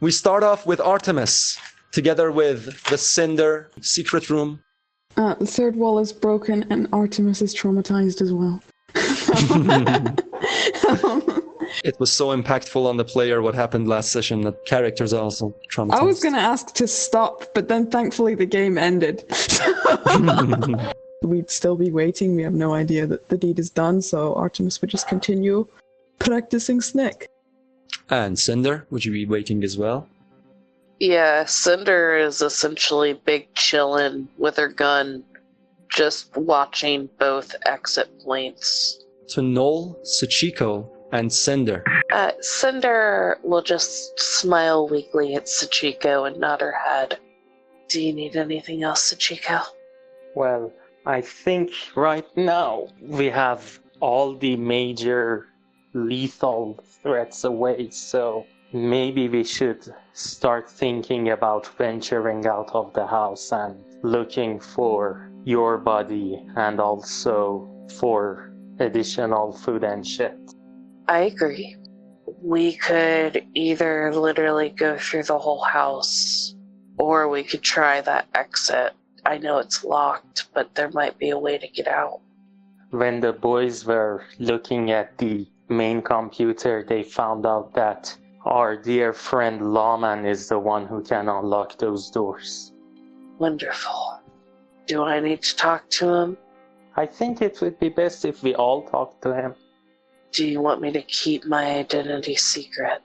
We start off with Artemis, together with the Cinder secret room. The third wall is broken and Artemis is traumatized as well. It was so impactful on the player what happened last session that characters are also traumatized. I was going to ask to stop, but then thankfully the game ended. We'd still be waiting. We have no idea that the deed is done, so Artemis would just continue practicing Snick. And Cinder, would you be waiting as well? Yeah, Cinder is essentially big chillin' with her gun, just watching both exit points. To Noel, Sachiko, and Cinder. Cinder will just smile weakly at Sachiko and nod her head. Do you need anything else, Sachiko? Well, I think right now we have all the major lethal threats away, so maybe we should start thinking about venturing out of the house and looking for your body and also for additional food and shit. I agree. We could either literally go through the whole house, or we could try that exit. I know it's locked, but there might be a way to get out. When the boys were looking at the main computer, they found out that our dear friend Lawman is the one who can unlock those doors. Wonderful. Do I need to talk to him? I think it would be best if we all talk to him. Do you want me to keep my identity secret?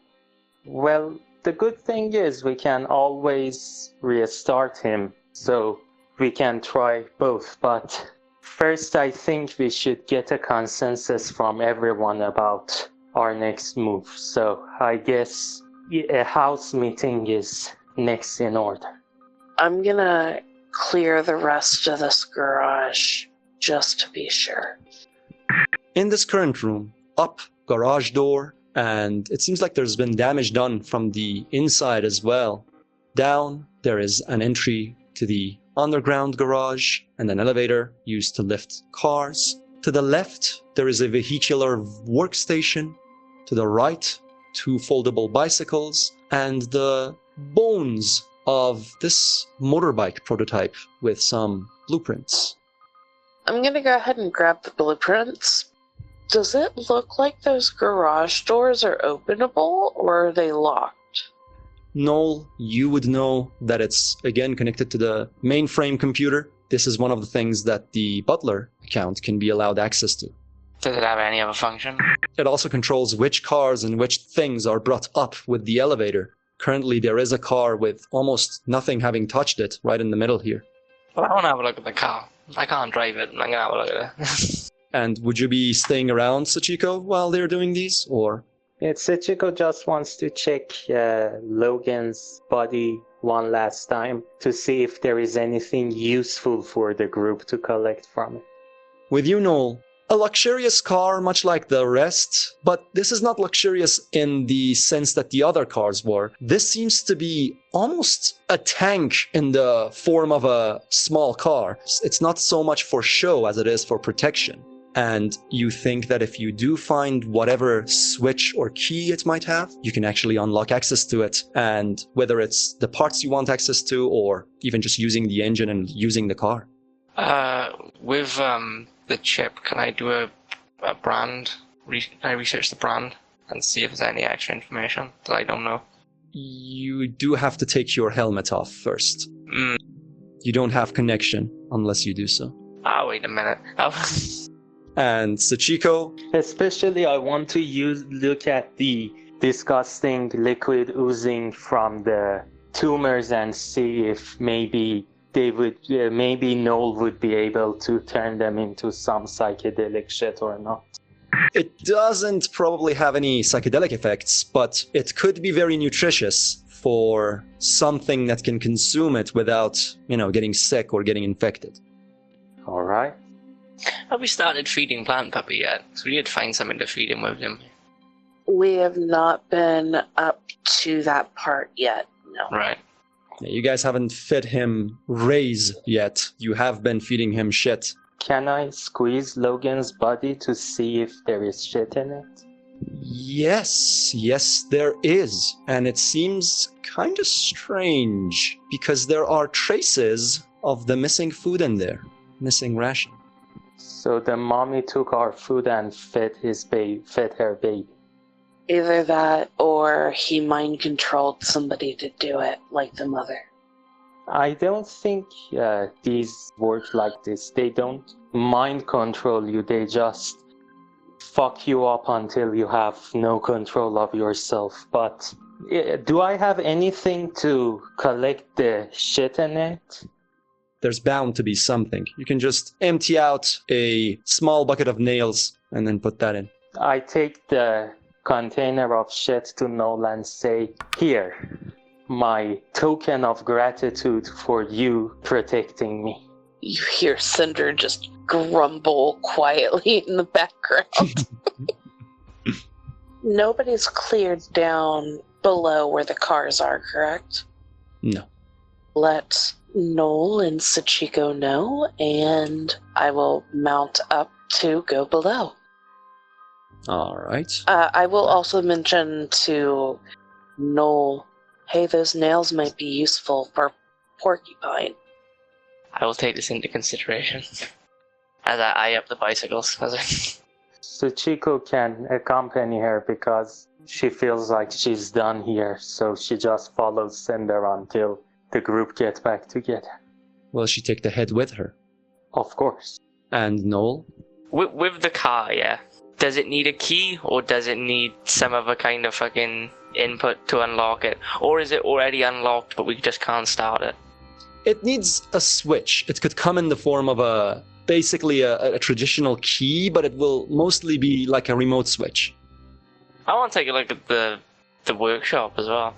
Well, the good thing is we can always restart him, so we can try both, but first I think we should get a consensus from everyone about our next move, so I guess a house meeting is next in order. I'm gonna clear the rest of this garage, just to be sure. In this current room, up, garage door, and it seems like there's been damage done from the inside as well. Down, there is an entry to the underground garage and an elevator used to lift cars. To the left, there is a vehicular workstation. To the right, 2 foldable bicycles and the bones of this motorbike prototype with some blueprints. I'm gonna go ahead and grab the blueprints. Does it look like those garage doors are openable, or are they locked? Noel, you would know that it's, again, connected to the mainframe computer. This is one of the things that the Butler account can be allowed access to. Does it have any other function? It also controls which cars and which things are brought up with the elevator. Currently, there is a car with almost nothing having touched it right in the middle here. Well, I want to have a look at the car. I can't drive it, I'm going to have a look at it. And would you be staying around, Sachiko, while they're doing these, or? Sachiko just wants to check Logan's body one last time to see if there is anything useful for the group to collect from it. With you, Noel, a luxurious car much like the rest, but this is not luxurious in the sense that the other cars were. This seems to be almost a tank in the form of a small car. It's not so much for show as it is for protection. And you think that if you do find whatever switch or key it might have, you can actually unlock access to it. And whether it's the parts you want access to or even just using the engine and using the car. With the chip, can I do a brand? Can I research the brand and see if there's any extra information that I don't know? You do have to take your helmet off first. You don't have connection unless you do so. Ah, wait a minute. And Sachiko? Especially I want to look at the disgusting liquid oozing from the tumors and see if maybe maybe Noel would be able to turn them into some psychedelic shit or not. It doesn't probably have any psychedelic effects, but it could be very nutritious for something that can consume it without, getting sick or getting infected. All right. Have we started feeding Plant Puppy yet? So we need to find something to feed him with, didn't we? We have not been up to that part yet, no. Right. You guys haven't fed him rays yet. You have been feeding him shit. Can I squeeze Logan's body to see if there is shit in it? Yes, there is. And it seems kind of strange because there are traces of the missing food in there, missing ration. So the mommy took our food and fed her baby. Either that or he mind controlled somebody to do it, like the mother. I don't think these work like this. They don't mind control you, they just fuck you up until you have no control of yourself. But do I have anything to collect the shit in it? There's bound to be something. You can just empty out a small bucket of nails and then put that in. I take the container of shit to Noel and say, here, my token of gratitude for you protecting me. You hear Cinder just grumble quietly in the background. Nobody's cleared down below where the cars are, correct? No. Let Noel and Sachiko know, and I will mount up to go below. All right. I will also mention to Noel, hey, those nails might be useful for Porcupine. I will take this into consideration as I eye up the bicycles. Suchiko can accompany her because she feels like she's done here, so she just follows Cinder until the group gets back together. Will she take the head with her? Of course. And Noel? With the car, yeah. Does it need a key, or does it need some other kind of fucking input to unlock it? Or is it already unlocked, but we just can't start it? It needs a switch. It could come in the form of basically a traditional key, but it will mostly be like a remote switch. I want to take a look at the workshop as well.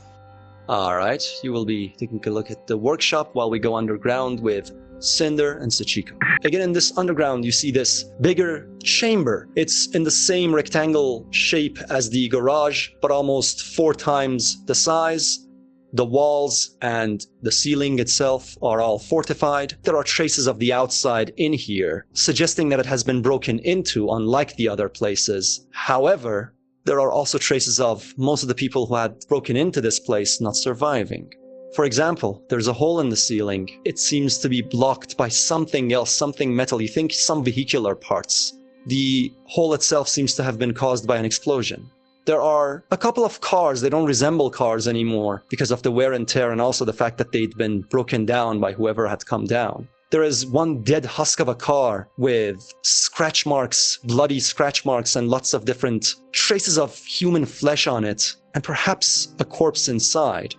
All right, you will be taking a look at the workshop while we go underground with Cinder and Sachiko. Again, in this underground, you see this bigger chamber. It's in the same rectangle shape as the garage, but almost 4 times the size. The walls and the ceiling itself are all fortified. There are traces of the outside in here, suggesting that it has been broken into, unlike the other places. However, there are also traces of most of the people who had broken into this place not surviving. For example, there's a hole in the ceiling. It seems to be blocked by something else, something metal. You think some vehicular parts. The hole itself seems to have been caused by an explosion. There are a couple of cars. They don't resemble cars anymore because of the wear and tear and also the fact that they'd been broken down by whoever had come down. There is one dead husk of a car with scratch marks, bloody scratch marks, and lots of different traces of human flesh on it, and perhaps a corpse inside.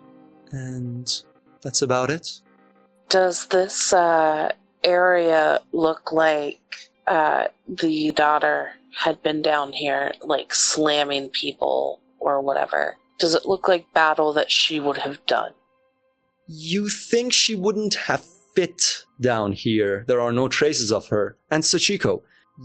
And that's about it. Does this area look like the daughter had been down here, like slamming people or whatever? Does it look like battle that she would have done? You think she wouldn't have fit down here. There are no traces of her. And Sachiko,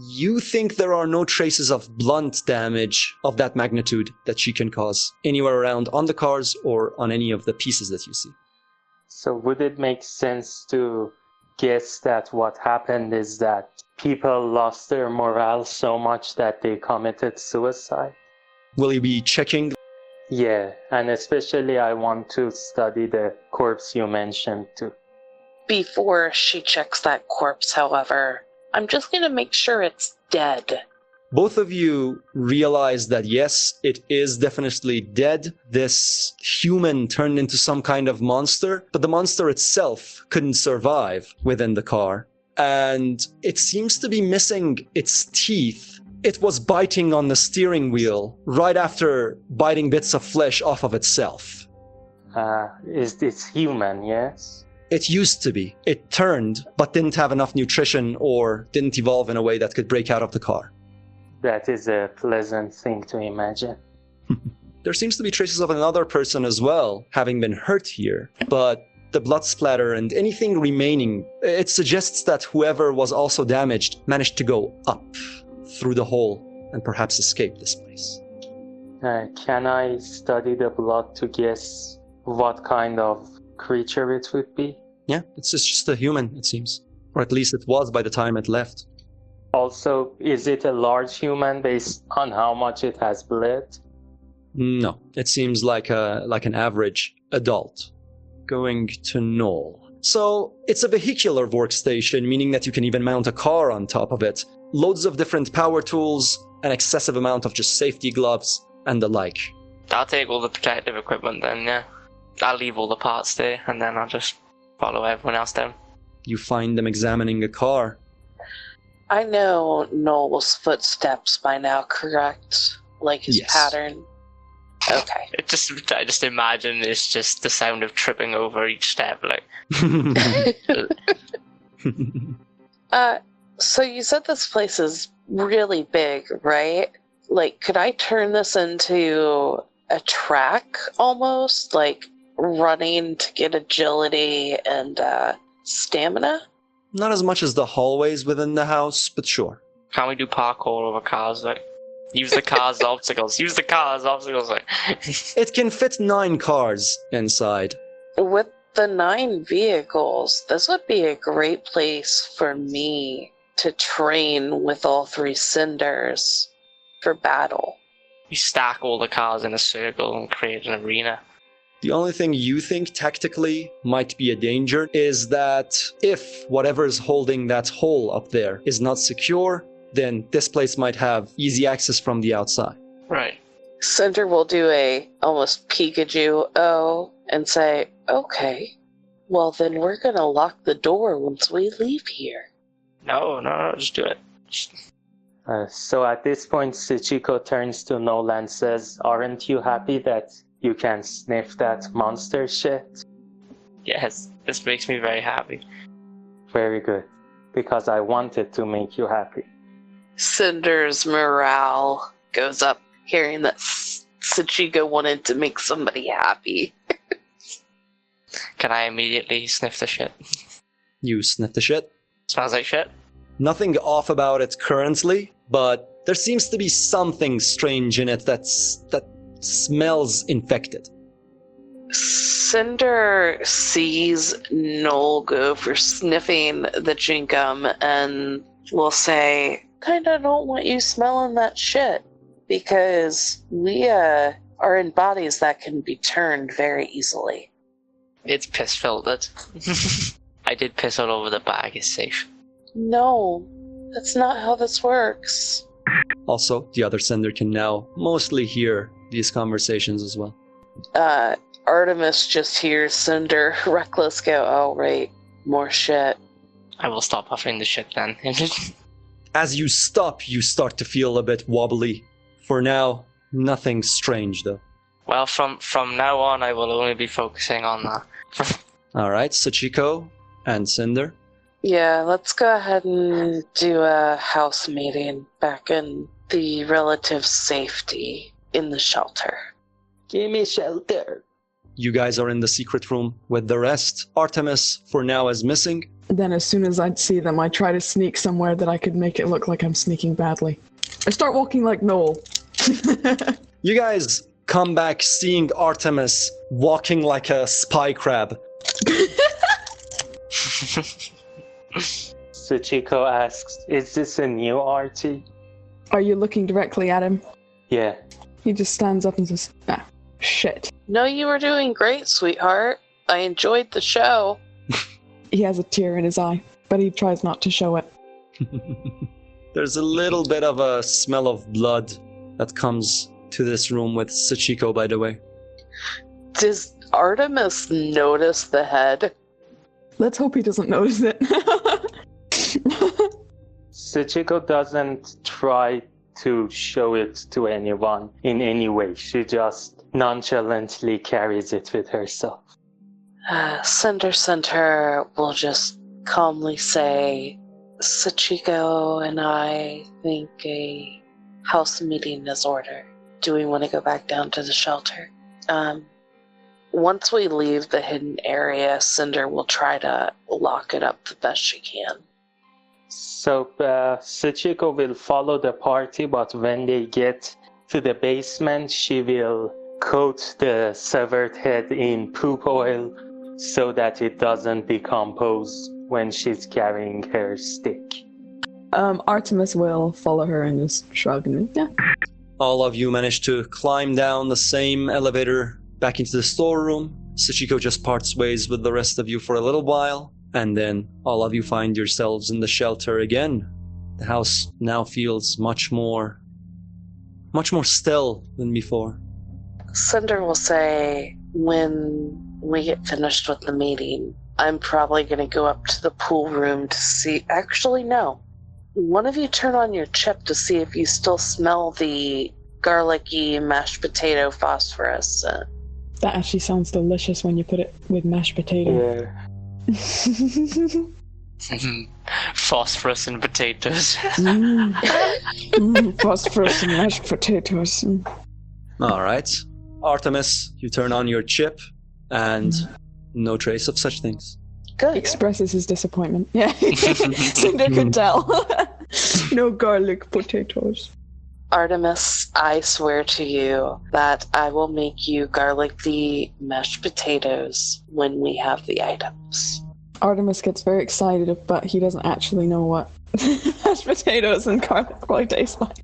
you think there are no traces of blunt damage of that magnitude that she can cause anywhere around on the cars or on any of the pieces that you see. So would it make sense to guess that what happened is that people lost their morale so much that they committed suicide? Will you be checking? Yeah, and especially I want to study the corpse you mentioned too. Before she checks that corpse, however, I'm just going to make sure it's dead. Both of you realize that yes, it is definitely dead. This human turned into some kind of monster, but the monster itself couldn't survive within the car. And it seems to be missing its teeth. It was biting on the steering wheel right after biting bits of flesh off of itself. It's human, yes? It used to be. It turned, but didn't have enough nutrition or didn't evolve in a way that could break out of the car. That is a pleasant thing to imagine. There seems to be traces of another person as well, having been hurt here, but the blood splatter and anything remaining, it suggests that whoever was also damaged managed to go up through the hole and perhaps escape this place. Can I study the blood to guess what kind of creature it would be? Yeah, it's just a human, it seems. Or at least it was by the time it left. Also, is it a large human based on how much it has bled? No, it seems like an average adult. Going to Knoll. So, it's a vehicular workstation, meaning that you can even mount a car on top of it. Loads of different power tools, an excessive amount of just safety gloves, and the like. I'll take all the protective equipment then, yeah. I'll leave all the parts there, and then I'll just follow everyone else down. You find them examining a car. I know Noel's footsteps by now, correct? Like his Yes. pattern. Okay. I just imagine it's just the sound of tripping over each step, like. So you said this place is really big, right? Like, could I turn this into a track almost? Like running to get agility and stamina? Not as much as the hallways within the house, but sure. Can't we do parkour over cars, like? Use the cars as obstacles. Use the cars as obstacles, like. It can fit 9 cars inside. With the 9 vehicles, this would be a great place for me to train with all 3 cinders for battle. You stack all the cars in a circle and create an arena. The only thing you think tactically might be a danger is that if whatever's holding that hole up there is not secure, then this place might have easy access from the outside. Right. Cinder will do a almost Pikachu and say, okay, well then we're gonna lock the door once we leave here. No, just do it. So at this point, Suchiko turns to Nola and says, "Aren't you happy that you can sniff that monster shit?" Yes, this makes me very happy. Very good. Because I wanted to make you happy. Cinder's morale goes up hearing that Sachiko wanted to make somebody happy. Can I immediately sniff the shit? You sniff the shit. Smells like shit. Nothing off about it currently, but there seems to be something strange in it that smells infected. Cinder sees Noel go for sniffing the jinkum and will say, kinda don't want you smelling that shit, because we are in bodies that can be turned very easily. It's piss filtered. I did piss all over the bag, it's safe. No, that's not how this works. Also, the other sender can now mostly hear these conversations as well. Artemis just hears Cinder reckless go, oh right, more shit. I will stop huffing the shit then. As you stop, you start to feel a bit wobbly. For now, nothing strange though. Well, from now on, I will only be focusing on that. Alright, Sachiko and Cinder. Yeah, let's go ahead and do a house meeting back in the relative safety in the shelter. Give me shelter. You guys are in the secret room with the rest. Artemis, for now, is missing. Then as soon as I'd see them, I try to sneak somewhere that I could make it look like I'm sneaking badly. I start walking like Noel. You guys come back seeing Artemis walking like a spy crab. Suchiko asks, "Is this a new Artie?" Are you looking directly at him? Yeah. He just stands up and says, ah, shit. No, you were doing great, sweetheart. I enjoyed the show. He has a tear in his eye, but he tries not to show it. There's a little bit of a smell of blood that comes to this room with Sachiko, by the way. Does Artemis notice the head? Let's hope he doesn't notice it. Suchiko doesn't try to show it to anyone in any way. She just nonchalantly carries it with herself. Cinder will just calmly say, Sachiko and I think a house meeting is ordered. Do we want to go back down to the shelter? Once we leave the hidden area, Cinder will try to lock it up the best she can. So Sachiko will follow the party, but when they get to the basement, she will coat the severed head in poop oil so that it doesn't decompose when she's carrying her stick. Artemis will follow her and just shrug and yeah. All of you manage to climb down the same elevator back into the storeroom. Sachiko just parts ways with the rest of you for a little while, and then all of you find yourselves in the shelter again. The house now feels much more still than before. Cinder will say, when we get finished with the meeting, I'm probably going to go up to the pool room to see... Actually, no. One of you turn on your chip to see if you still smell the garlicky mashed potato phosphorus. That actually sounds delicious when you put it with mashed potato. Yeah. Phosphorus and potatoes. Phosphorus and mashed potatoes. All right. Artemis, you turn on your chip, and no trace of such things. Good. Expresses his disappointment. Yeah, Cinder could tell. No garlic potatoes. Artemis, I swear to you that I will make you garlic the mashed potatoes when we have the items. Artemis gets very excited, but he doesn't actually know what mashed potatoes and garlic really taste like.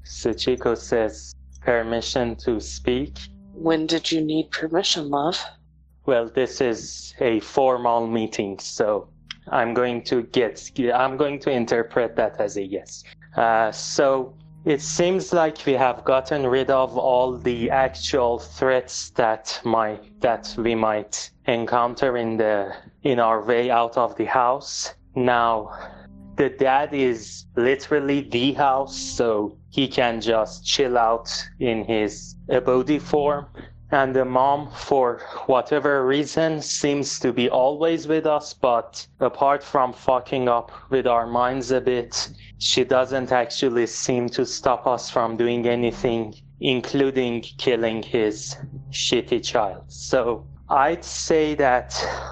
Sachiko says, permission to speak? When did you need permission, love? Well, this is a formal meeting, so I'm going to interpret that as a yes. So it seems like we have gotten rid of all the actual threats that we might encounter in our way out of the house. Now, the dad is literally the house, so he can just chill out in his abode form. And the mom, for whatever reason, seems to be always with us, but apart from fucking up with our minds a bit, she doesn't actually seem to stop us from doing anything, including killing his shitty child. So I'd say that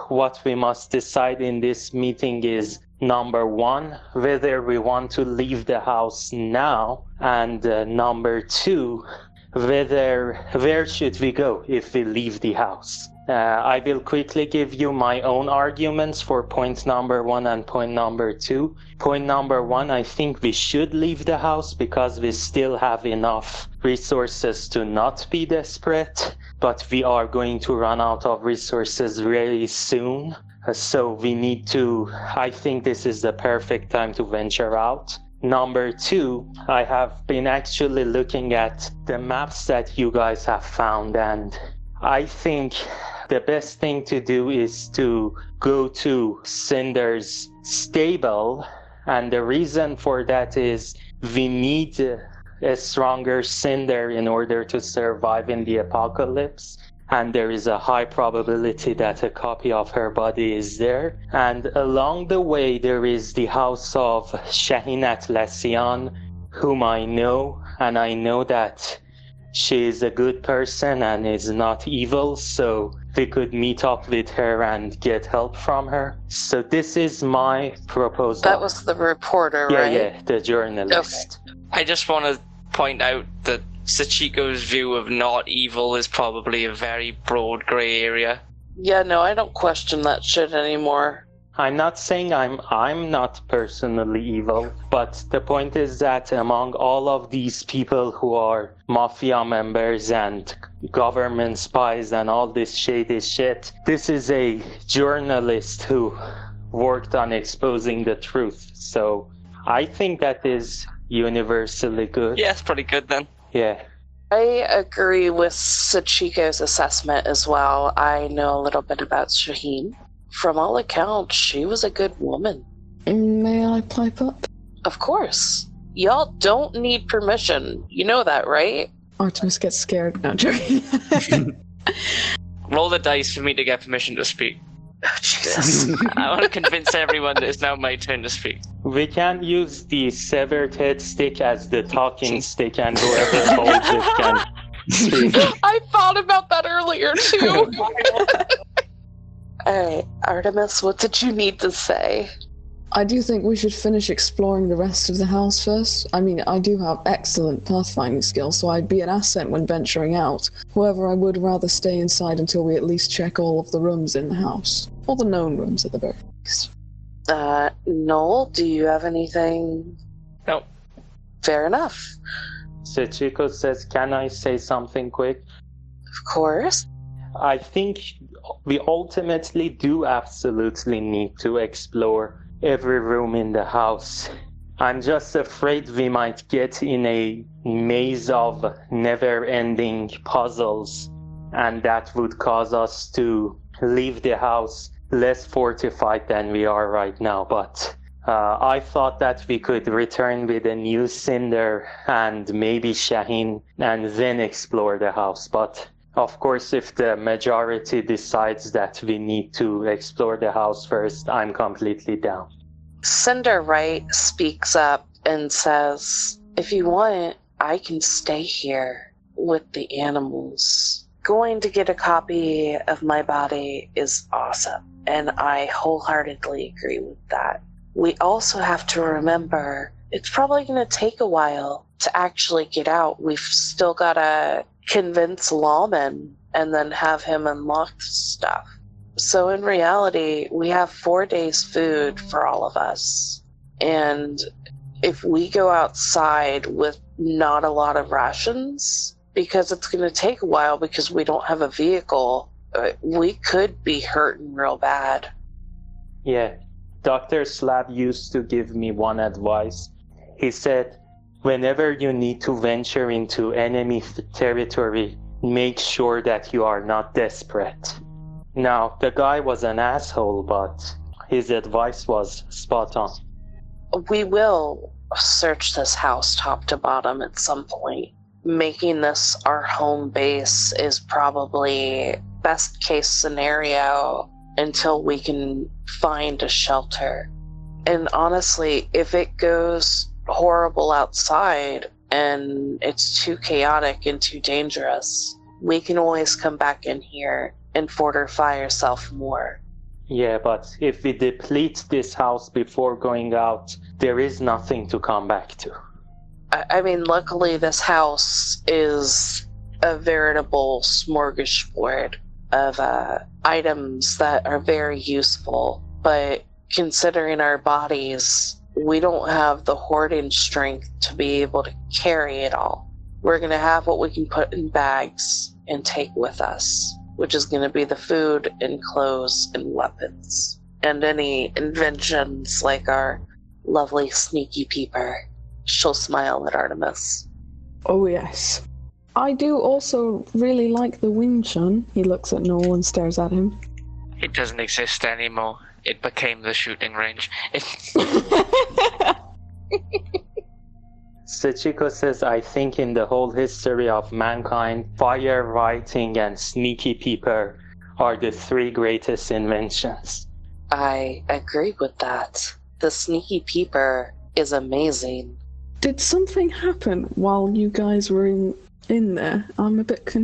what we must decide in this meeting is, number one, whether we want to leave the house now, and number two, where should we go if we leave the house? I will quickly give you my own arguments for point number one and point number two. Point number one, I think we should leave the house because we still have enough resources to not be desperate, but we are going to run out of resources very soon. So we need to, I think this is the perfect time to venture out. Number two, I have been actually looking at the maps that you guys have found, and I think the best thing to do is to go to Cinder's stable, and the reason for that is we need a stronger Cinder in order to survive in the apocalypse. And there is a high probability that a copy of her body is there. And along the way, there is the house of Shaheen Atlassian, whom I know, and I know that she is a good person and is not evil, so we could meet up with her and get help from her. So this is my proposal. That was the reporter, right? Yeah, the journalist. Okay. I just want to point out that Sachiko's view of not evil is probably a very broad grey area. Yeah, no, I don't question that shit anymore. I'm not saying I'm not personally evil, but the point is that among all of these people who are mafia members and government spies and all this shady shit, this is a journalist who worked on exposing the truth. So I think that is universally good. Yeah, it's pretty good then. Yeah. I agree with Sachiko's assessment as well. I know a little bit about Shaheen. From all accounts, she was a good woman. May I pipe up? Of course. Y'all don't need permission. You know that, right? Artemis gets scared. No, joking. Roll the dice for me to get permission to speak. Oh, Jesus. I want to convince everyone that it's now my turn to speak. We can use the severed head stick as the talking stick, and whoever holds it can speak. I thought about that earlier, too. Alright, Artemis, what did you need to say? I do think we should finish exploring the rest of the house first. I mean, I do have excellent pathfinding skills, so I'd be an asset when venturing out. However, I would rather stay inside until we at least check all of the rooms in the house. Or the known rooms, at the very least. Noel, do you have anything? No. Fair enough. Sachiko says, can I say something quick? Of course. I think we ultimately do absolutely need to explore every room in the house. I'm just afraid we might get in a maze of never-ending puzzles, and that would cause us to leave the house less fortified than we are right now. But I thought that we could return with a new Cinder and maybe Shaheen and then explore the house. But of course, if the majority decides that we need to explore the house first, I'm completely down. Cinder Wright speaks up and says, if you want, I can stay here with the animals. Going to get a copy of my body is awesome, and I wholeheartedly agree with that. We also have to remember it's probably going to take a while to actually get out. We've still got to convince Lawman and then have him unlock stuff. So in reality, we have 4 days food for all of us. And if we go outside with not a lot of rations, because it's going to take a while because we don't have a vehicle, we could be hurting real bad. Yeah, Dr. Slab used to give me one advice. He said, whenever you need to venture into enemy territory, make sure that you are not desperate. Now, the guy was an asshole, but his advice was spot on. We will search this house top to bottom at some point. Making this our home base is probably best case scenario until we can find a shelter. And honestly, if it goes horrible outside and it's too chaotic and too dangerous, we can always come back in here and fortify ourselves more. Yeah, but if we deplete this house before going out, there is nothing to come back to. I mean, luckily this house is a veritable smorgasbord of items that are very useful, but considering our bodies, we don't have the hoarding strength to be able to carry it all. We're going to have what we can put in bags and take with us, which is going to be the food and clothes and weapons, and any inventions like our lovely sneaky peeper. She'll smile at Artemis. Oh, yes. I do also really like the wing chun. He looks at Noel and stares at him. It doesn't exist anymore. It became the shooting range. Sachiko says, I think in the whole history of mankind, fire, writing, and sneaky peeper are the 3 greatest inventions. I agree with that. The sneaky peeper is amazing. Did something happen while you guys were in there? I'm a bit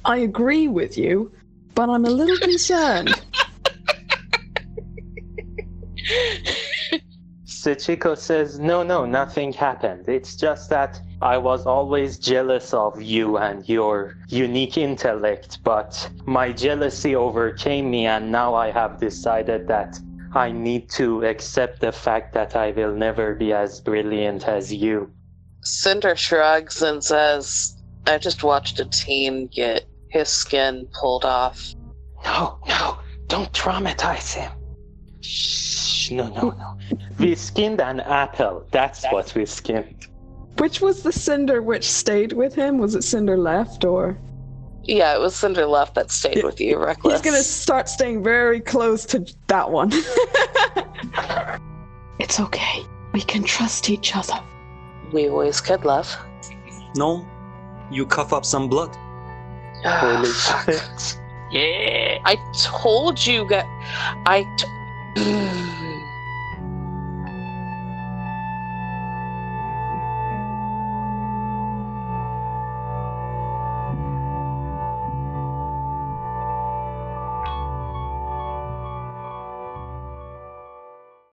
I agree with you, but I'm a little concerned. Sachiko says, no, nothing happened. It's just that I was always jealous of you and your unique intellect, but my jealousy overcame me, and now I have decided that I need to accept the fact that I will never be as brilliant as you. Cinder shrugs and says, I just watched a teen get his skin pulled off. No, don't traumatize him. Shh, no. We skinned an apple. That's what we skinned. Which was the Cinder which stayed with him? Was it Cinder left, or...? Yeah, it was Cinder left that stayed with you, Reckless. He's gonna start staying very close to that one. It's okay. We can trust each other. We always could, love. No, you cough up some blood. Holy Fuck. shit. Yeah. I told you I